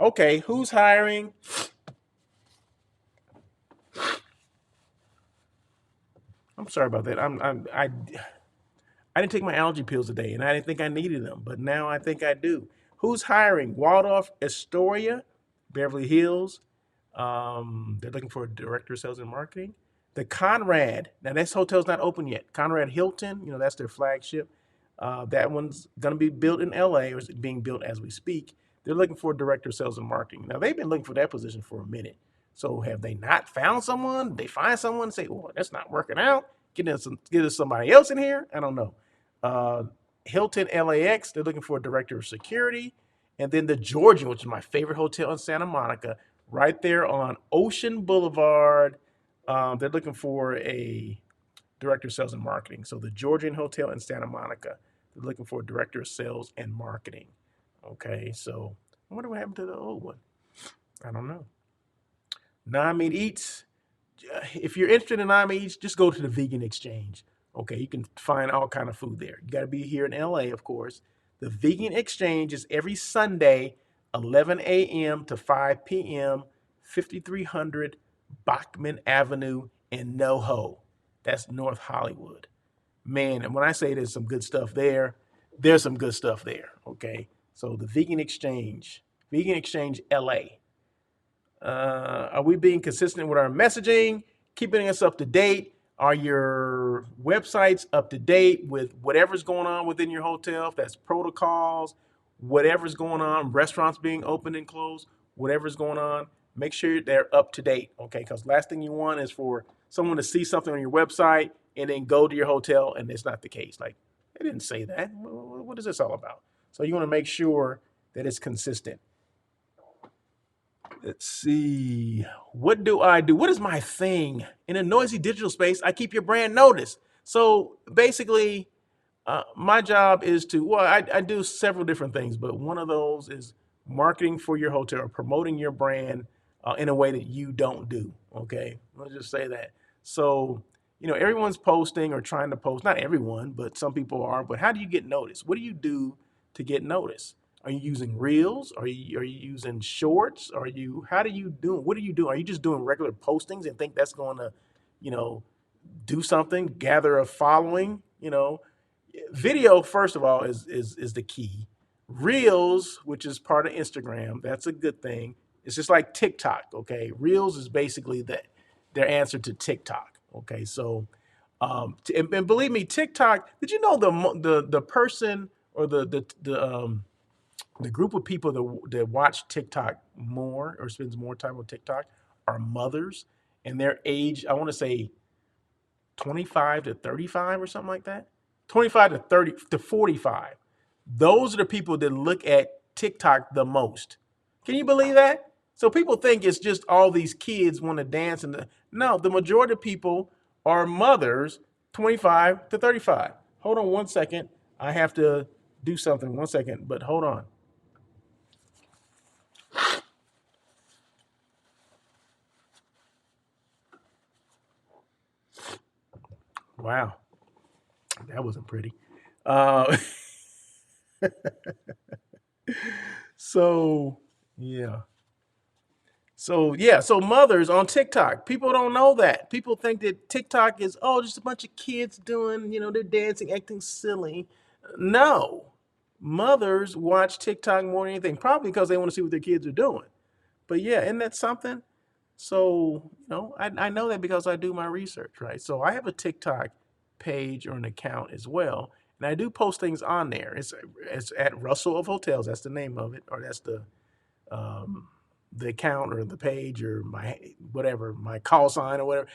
Okay, who's hiring? I'm sorry about that. I didn't take my allergy pills today, and I didn't think I needed them, but now I think I do. Who's hiring? Waldorf Astoria, Beverly Hills. They're looking for a director of sales and marketing. The Conrad. Now this hotel's not open yet. Conrad Hilton. That's their flagship. That one's going to be built in LA, or is being built as we speak. They're looking for a director of sales and marketing. Now they've been looking for that position for a minute. So have they not found someone? They find someone and say, "Oh, that's not working out. Get us somebody else in here." I don't know. Uh, Hilton LAX. They're looking for a director of security, and then the Georgian, which is my favorite hotel in Santa Monica, right there on Ocean Boulevard. They're looking for a director of sales and marketing. So the Georgian Hotel in Santa Monica, they're looking for a director of sales and marketing. Okay, so I wonder what happened to the old one. I don't know. Non-meat eats. If you're interested in non-meat eats, just go to the Vegan Exchange. Okay, you can find all kind of food there. You got to be here in LA, of course. The Vegan Exchange is every Sunday, 11 a.m. to 5 p.m., 5300 Bachman Avenue in NoHo. That's North Hollywood. Man, and when I say there's some good stuff there, there's some good stuff there. Okay, so the Vegan Exchange LA. Are we being consistent with our messaging, keeping us up to date? Are your websites up to date with whatever's going on within your hotel? If that's protocols, whatever's going on, restaurants being open and closed, whatever's going on, make sure they're up to date, okay? Because last thing you want is for someone to see something on your website and then go to your hotel and it's not the case. Like, they didn't say that. What is this all about? So you want to make sure that is consistent. Let's see. What do I do? What is my thing? In a noisy digital space, I keep your brand noticed. So basically, my job is to, well, I do several different things, but one of those is marketing for your hotel or promoting your brand in a way that you don't do. Okay. Let's just say that. So, everyone's posting or trying to post, not everyone, but some people are. But how do you get noticed? What do you do to get noticed? Are you using reels? Are you using shorts? How do you do? What are you doing? Are you just doing regular postings and think that's going to, you know, do something, gather a following? Video, first of all, is the key. Reels, which is part of Instagram, that's a good thing. It's just like TikTok. Okay, Reels is basically their answer to TikTok. Okay, so and believe me, TikTok. Did you know the person or the group of people that watch TikTok more or spends more time on TikTok are mothers, and their age, I want to say 25 to 35 or something like that. 25 to 30 to 45. Those are the people that look at TikTok the most. Can you believe that? So people think it's just all these kids want to dance no, the majority of people are mothers 25 to 35. Hold on one second. I have to do something. One second, but hold on. Wow, that wasn't pretty. Uh, so yeah. So mothers on TikTok, people don't know that. People think that TikTok is just a bunch of kids doing, they're dancing, acting silly. No, mothers watch TikTok more than anything, probably because they want to see what their kids are doing. But yeah, isn't that something? So I know that because I do my research, right? So I have a TikTok page or an account as well, and I do post things on there. It's at Russell of Hotels. That's the name of it, or that's um, the account or the page or my whatever, my call sign or whatever,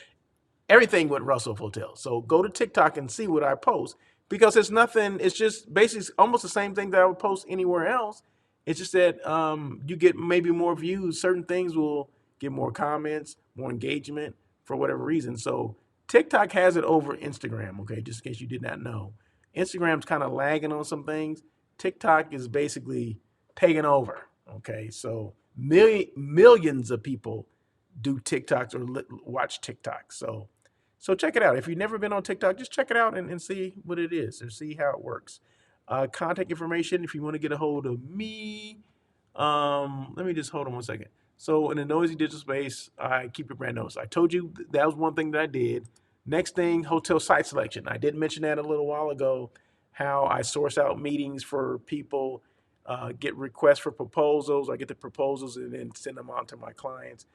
everything with Russell Hotel. So go to TikTok and see what I post because it's nothing. It's just basically almost the same thing that I would post anywhere else. It's just that you get maybe more views. Certain things will get more comments, more engagement for whatever reason. So TikTok has it over Instagram. Okay, just in case you did not know, Instagram's kind of lagging on some things. TikTok is basically taking over. Okay, so millions of people do TikToks or watch TikTok. So check it out. If you've never been on TikTok, just check it out and see what it is or see how it works. Contact information if you want to get a hold of me. Let me just hold on one second. So in the noisy digital space, I keep your brand notes. I told you that was one thing that I did. Next thing, hotel site selection. I did mention that a little while ago, how I source out meetings for people, get requests for proposals. I get the proposals and then send them on to my clients.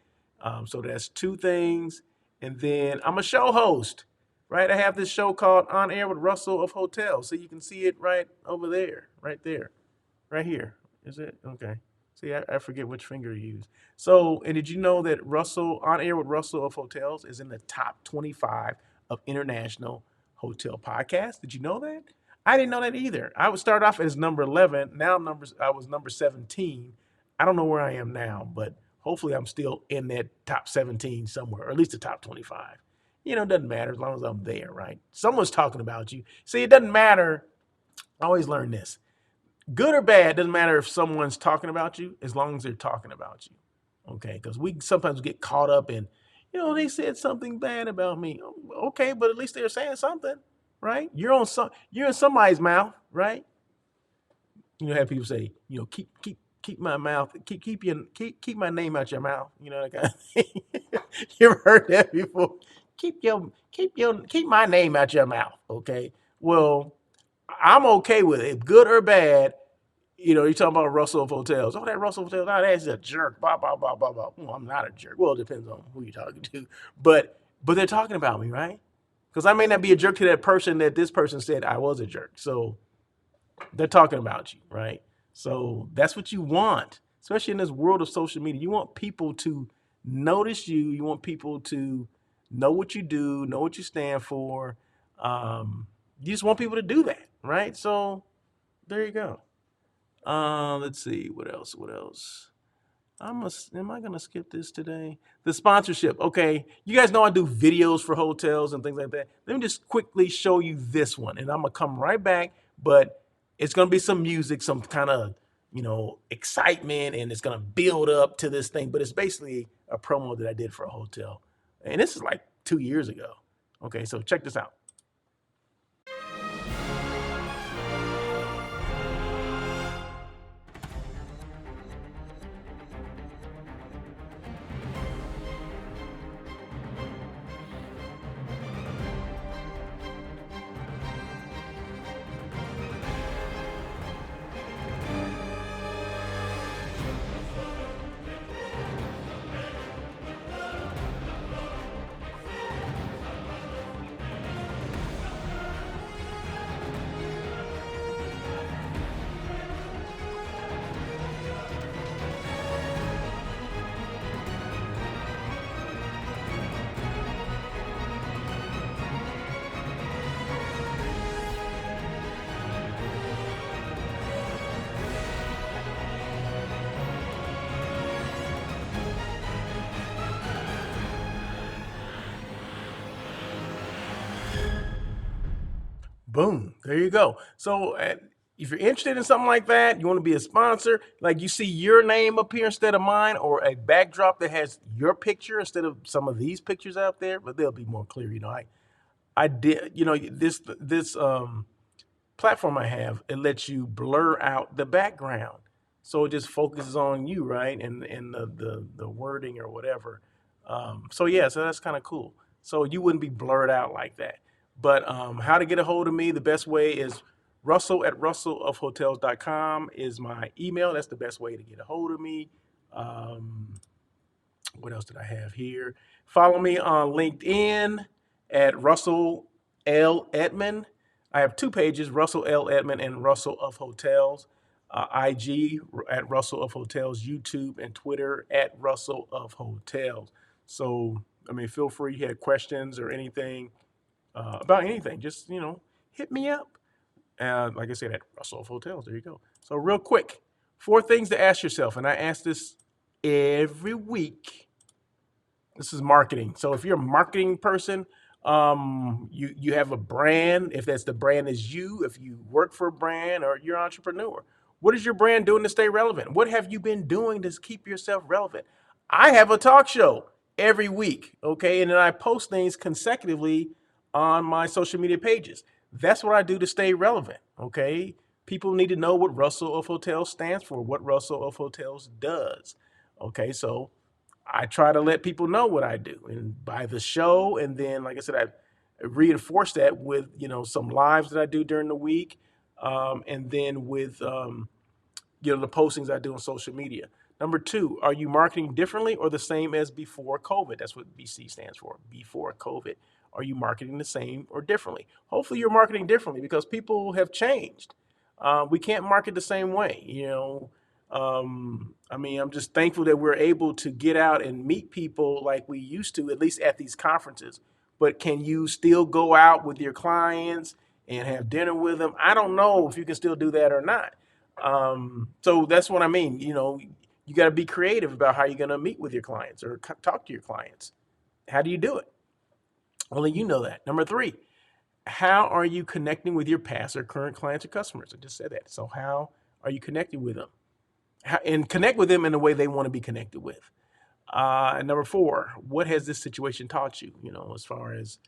So that's two things. And then I'm a show host, right? I have this show called On Air with Russell of Hotels. So you can see it right over there, right here. Is it? Okay. See, I forget which finger to use. So, and did you know that Russell, On Air with Russell of Hotels, is in the top 25 of international hotel podcasts? Did you know that? I didn't know that either. I would start off as number 11. I was number 17. I don't know where I am now, but hopefully I'm still in that top 17 somewhere, or at least the top 25. It doesn't matter as long as I'm there, right? Someone's talking about you. See, it doesn't matter. I always learn this. Good or bad, doesn't matter if someone's talking about you as long as they're talking about you. Okay, because we sometimes get caught up in, they said something bad about me. Okay, but at least they're saying something, right? You're in somebody's mouth, right? Have people say, keep my mouth, keep my name out your mouth. That kind of thing. You ever heard that before? Keep my name out your mouth. Okay. Well, I'm okay with it, good or bad. You're talking about Russell of Hotels. Oh, that Russell of Hotels, that's a jerk. Blah blah blah blah blah. Well, I'm not a jerk. Well, it depends on who you're talking to, but they're talking about me, right? Because I may not be a jerk to that person that this person said I was a jerk. So they're talking about you, right? So that's what you want, especially in this world of social media. You want people to notice you. You want people to know what you do, know what you stand for. You just want people to do that, right? So there you go. Let's see what else. What else? Am I gonna skip this today? The sponsorship. Okay, you guys know I do videos for hotels and things like that. Let me just quickly show you this one, and I'm gonna come right back. But it's gonna be some music, some kind of excitement, and it's gonna build up to this thing. But it's basically a promo that I did for a hotel, and this is like 2 years ago. Okay, so check this out. Boom. There you go. So if you're interested in something like that, you want to be a sponsor, like you see your name up here instead of mine, or a backdrop that has your picture instead of some of these pictures out there, but they'll be more clear. I did, this platform I have, it lets you blur out the background. So it just focuses on you, right? And the wording or whatever. So yeah, so that's kind of cool. So you wouldn't be blurred out like that. But how to get a hold of me, the best way is russell@russellofhotels.com is my email. That's the best way to get a hold of me. Um, what else did I have here? Follow me on LinkedIn at Russell L. Edmond. I have two pages, Russell L. Edmond and Russell of Hotels. IG at Russell of Hotels, YouTube and Twitter at Russell of Hotels. So, I mean, feel free. If you had questions or anything about anything, just, hit me up. Like I said, at Russell of Hotels. There you go. So, real quick, 4 things to ask yourself. And I ask this every week. This is marketing. So if you're a marketing person, you have a brand. If that's the brand is you, if you work for a brand or you're an entrepreneur, what is your brand doing to stay relevant? What have you been doing to keep yourself relevant? I have a talk show every week, okay, and then I post things consecutively on my social media pages. That's what I do to stay relevant, okay? People need to know what Russell of Hotels stands for, what Russell of Hotels does. Okay, so I try to let people know what I do and by the show. And then, like I said, I reinforce that with, some lives that I do during the week. And then with, the postings I do on social media. Number 2, are you marketing differently or the same as before COVID? That's what BC stands for, before COVID. Are you marketing the same or differently? Hopefully you're marketing differently because people have changed. We can't market the same way, I mean, I'm just thankful that we're able to get out and meet people like we used to, at least at these conferences. But can you still go out with your clients and have dinner with them? I don't know if you can still do that or not. So that's what I mean. You got to be creative about how you're going to meet with your clients or talk to your clients. How do you do it? Only you know that. Number 3, how are you connecting with your past or current clients or customers? I just said that. So how are you connecting with them? And connect with them in the way they want to be connected with. And number 4, what has this situation taught you? As far as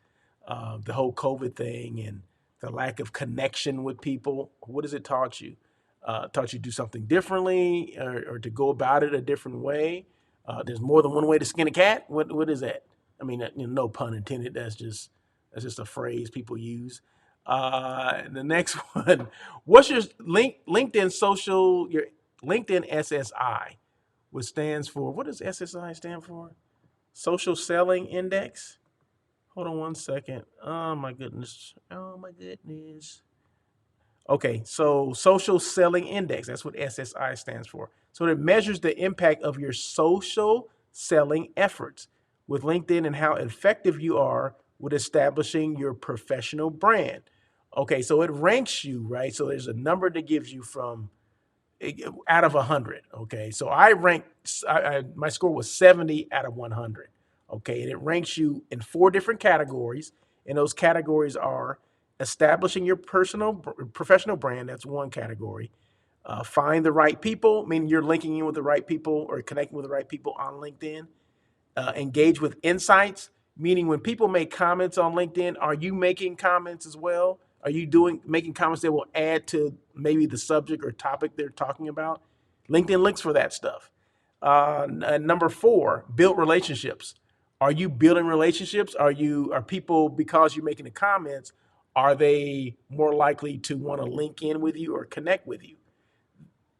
the whole COVID thing and the lack of connection with people, what has it taught you? Taught you to do something differently or to go about it a different way? There's more than one way to skin a cat. What is that? I mean, no pun intended. That's just a phrase people use. The next one, what's your LinkedIn social, your LinkedIn SSI, which stands for, what does SSI stand for? Social Selling Index. Hold on one second. Oh my goodness. Oh my goodness. Okay, so Social Selling Index, that's what SSI stands for. So it measures the impact of your social selling efforts with LinkedIn and how effective you are with establishing your professional brand. Okay, so it ranks you, right? So there's a number that gives you from out of 100. Okay, so I ranked. My score was 70 out of 100. Okay, and it ranks you in 4 different categories, and those categories are establishing your professional brand. That's one category. Find the right people, meaning you're linking in with the right people or connecting with the right people on LinkedIn. Engage with insights, meaning when people make comments on LinkedIn, are you making comments as well? Are you making comments that will add to maybe the subject or topic they're talking about? LinkedIn looks for that stuff. Number 4, build relationships. Are you building relationships? Are people, because you're making the comments, are they more likely to want to link in with you or connect with you?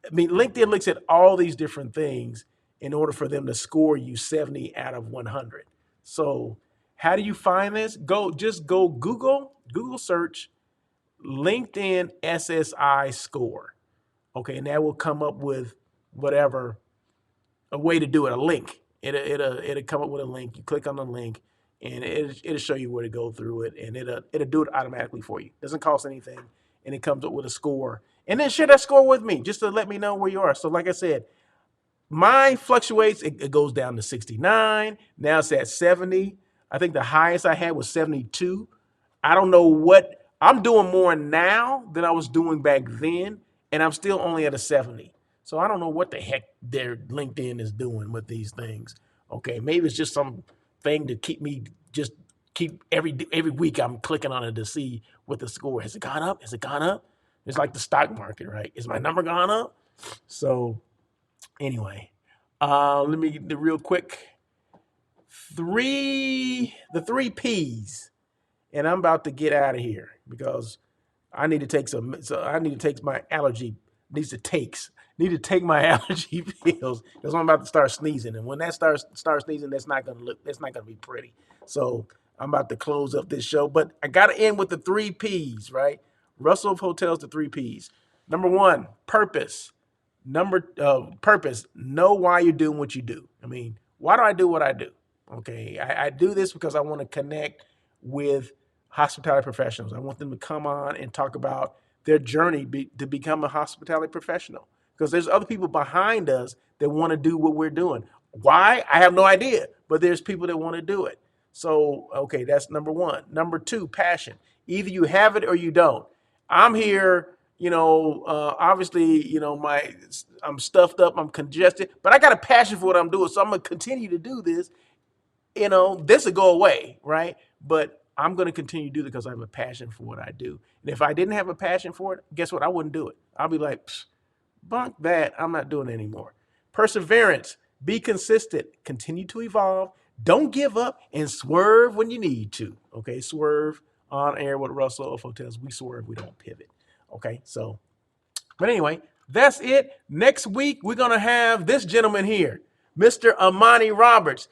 I mean, LinkedIn looks at all these different things in order for them to score you 70 out of 100. So, how do you find this? Go Google search LinkedIn SSI score. Okay, and that will come up with whatever a way to do it, a link. It'll come up with a link. You click on the link, and it'll show you where to go through it, and it'll do it automatically for you. It doesn't cost anything, and it comes up with a score. And then share that score with me, just to let me know where you are. So, like I said, mine fluctuates. It goes down to 69. Now it's at 70. I think the highest I had was 72. I don't know what I'm doing more now than I was doing back then, and I'm still only at a 70. So I don't know what the heck their LinkedIn is doing with these things. Okay, maybe it's just some thing to keep me just keep every week I'm clicking on it to see what the score has. It gone up? Has it gone up? It's like the stock market, right? Is my number gone up? So anyway, let me get the real quick the 3 P's, and I'm about to get out of here because I need to take some. So I need to take my allergy. Need to take my allergy pills because I'm about to start sneezing, and when that starts sneezing, that's not gonna look. That's not gonna be pretty. So I'm about to close up this show, but I got to end with the 3 P's, right? Russell Hotels, the 3 P's. Number 1, purpose. Purpose. Know why you're doing what you do. I mean, why do I do what I do? Okay, I do this because I want to connect with hospitality professionals. I want them to come on and talk about their journey to become a hospitality professional. Because there's other people behind us that want to do what we're doing. Why? I have no idea. But there's people that want to do it. So, okay, that's number 1. Number 2, passion. Either you have it or you don't. I'm here, obviously, I'm stuffed up, I'm congested, but I got a passion for what I'm doing. So I'm going to continue to do this. This will go away, right? But I'm going to continue to do it because I have a passion for what I do. And if I didn't have a passion for it, guess what? I wouldn't do it. I'll be like, bunk that. I'm not doing it anymore. Perseverance. Be consistent. Continue to evolve. Don't give up and swerve when you need to. Okay, swerve on air with Russell of Hotels. We swerve. We don't pivot. Okay, so, but anyway, that's it. Next week, we're going to have this gentleman here, Mr. Amani Roberts.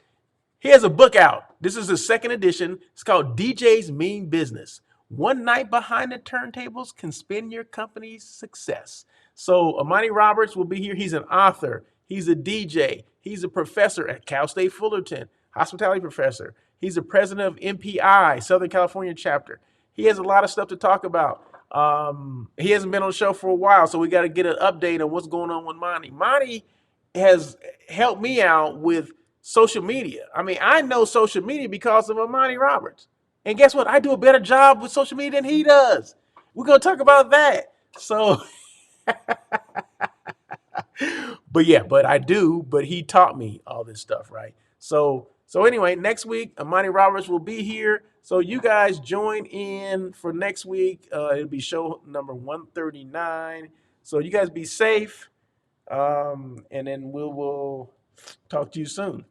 He has a book out. This is the second edition. It's called DJ's Mean Business. One night behind the turntables can spin your company's success. So Amani Roberts will be here. He's an author. He's a DJ. He's a professor at Cal State Fullerton, hospitality professor. He's the president of MPI, Southern California chapter. He has a lot of stuff to talk about. He hasn't been on the show for a while, so we got to get an update on what's going on with Monty. Monty has helped me out with social media. I mean, I know social media because of Amani Roberts. And guess what? I do a better job with social media than he does. We're going to talk about that. So, but I do, but he taught me all this stuff, right? So anyway, next week, Amani Roberts will be here. So you guys join in for next week. It'll be show number 139. So you guys be safe. And then we'll talk to you soon.